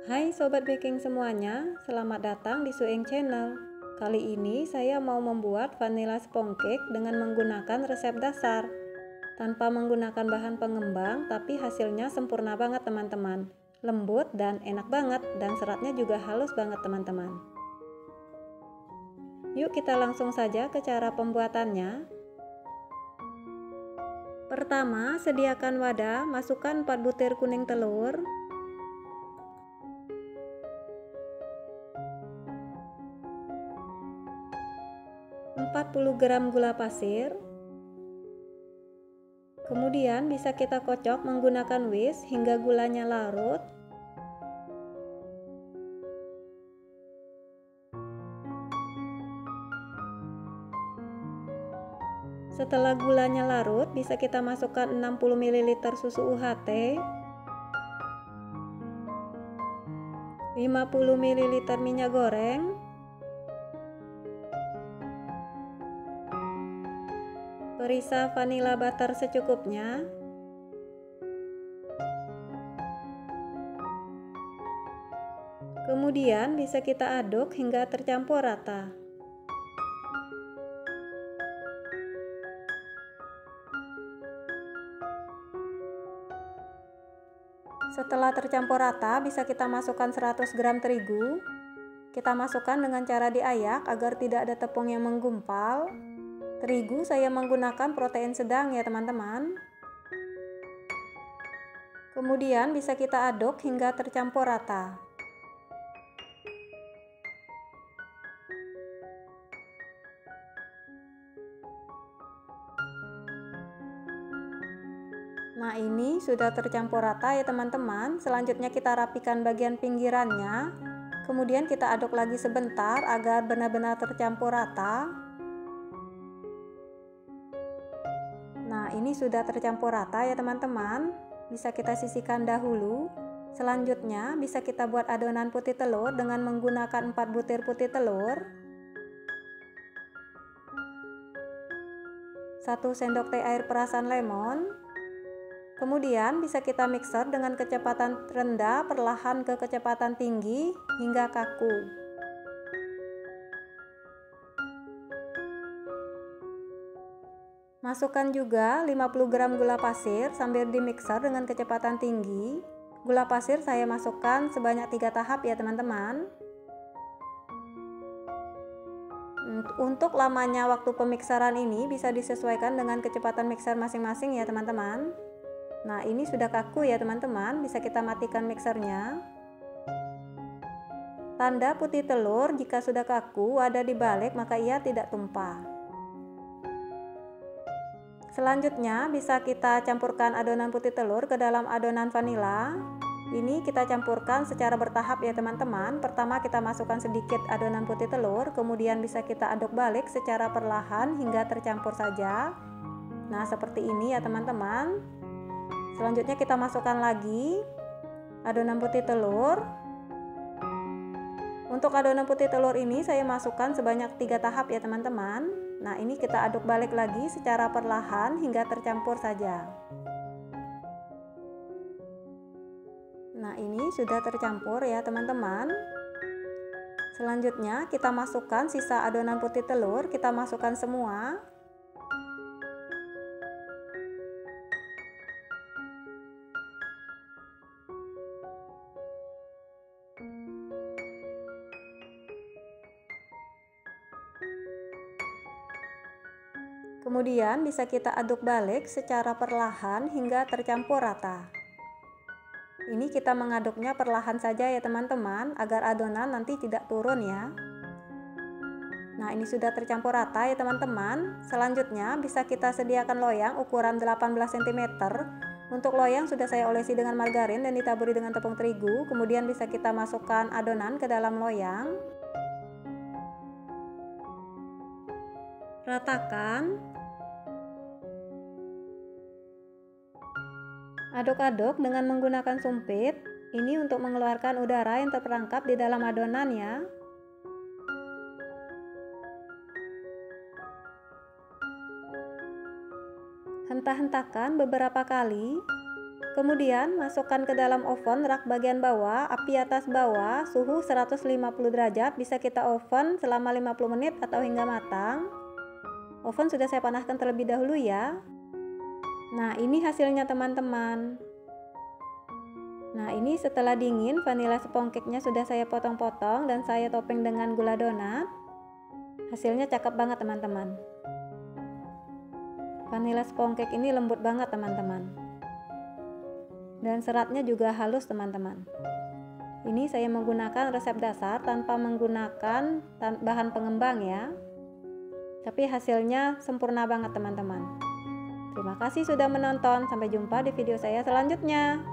Hai Sobat Baking semuanya, selamat datang di Sueng Channel. Kali ini saya mau membuat vanilla sponge cake dengan menggunakan resep dasar. Tanpa menggunakan bahan pengembang, tapi hasilnya sempurna banget teman-teman. Lembut dan enak banget, dan seratnya juga halus banget teman-teman. Yuk kita langsung saja ke cara pembuatannya. Pertama, sediakan wadah, masukkan 4 butir kuning telur, 40 gram gula pasir. Kemudian bisa kita kocok menggunakan whisk hingga gulanya larut. Setelah gulanya larut, bisa kita masukkan 60 ml susu UHT, 50 ml minyak goreng, perisa vanilla butter secukupnya, kemudian bisa kita aduk hingga tercampur rata. Setelah tercampur rata, bisa kita masukkan 100 gram terigu. Kita masukkan dengan cara diayak agar tidak ada tepung yang menggumpal. Terigu saya menggunakan protein sedang ya teman-teman. Kemudian bisa kita aduk hingga tercampur rata. Nah, ini sudah tercampur rata ya teman-teman. Selanjutnya kita rapikan bagian pinggirannya. Kemudian kita aduk lagi sebentar agar benar-benar tercampur rata. Nah, ini sudah tercampur rata ya teman-teman. Bisa kita sisihkan dahulu. Selanjutnya bisa kita buat adonan putih telur dengan menggunakan 4 butir putih telur, 1 sendok teh air perasan lemon. Kemudian bisa kita mixer dengan kecepatan rendah perlahan ke kecepatan tinggi hingga kaku. Masukkan juga 50 gram gula pasir sambil dimixer dengan kecepatan tinggi. Gula pasir saya masukkan sebanyak 3 tahap ya teman-teman. Untuk lamanya waktu pemikseran ini bisa disesuaikan dengan kecepatan mixer masing-masing ya teman-teman. Nah, ini sudah kaku ya teman-teman, bisa kita matikan mixernya. Tanda putih telur jika sudah kaku ada di balik maka ia tidak tumpah. Selanjutnya bisa kita campurkan adonan putih telur ke dalam adonan vanila. Ini kita campurkan secara bertahap ya teman-teman. Pertama kita masukkan sedikit adonan putih telur, kemudian bisa kita aduk balik secara perlahan hingga tercampur saja. Nah, seperti ini ya teman-teman. Selanjutnya kita masukkan lagi adonan putih telur. Untuk adonan putih telur ini saya masukkan sebanyak 3 tahap ya teman-teman. Nah, ini kita aduk balik lagi secara perlahan hingga tercampur saja. Nah, ini sudah tercampur ya teman-teman. Selanjutnya kita masukkan sisa adonan putih telur, kita masukkan semua. Kemudian bisa kita aduk balik secara perlahan hingga tercampur rata. Ini kita mengaduknya perlahan saja ya teman-teman, agar adonan nanti tidak turun ya. Nah, ini sudah tercampur rata ya teman-teman. Selanjutnya bisa kita sediakan loyang ukuran 18 cm. Untuk loyang sudah saya olesi dengan margarin dan ditaburi dengan tepung terigu. Kemudian bisa kita masukkan adonan ke dalam loyang. Ratakan. Aduk-aduk dengan menggunakan sumpit. Ini untuk mengeluarkan udara yang terperangkap di dalam adonan ya. Hentak-hentakan beberapa kali. Kemudian masukkan ke dalam oven rak bagian bawah, api atas bawah, suhu 150 derajat, bisa kita oven selama 50 menit atau hingga matang. Oven sudah saya panaskan terlebih dahulu ya. Nah, ini hasilnya teman-teman. Nah, ini setelah dingin, vanila sponge-nya sudah saya potong-potong dan saya topping dengan gula donat. Hasilnya cakep banget teman-teman. Vanila sponge ini lembut banget teman-teman. Dan seratnya juga halus teman-teman. Ini saya menggunakan resep dasar tanpa menggunakan bahan pengembang ya. Tapi hasilnya sempurna banget teman-teman. Terima kasih sudah menonton, sampai jumpa di video saya selanjutnya.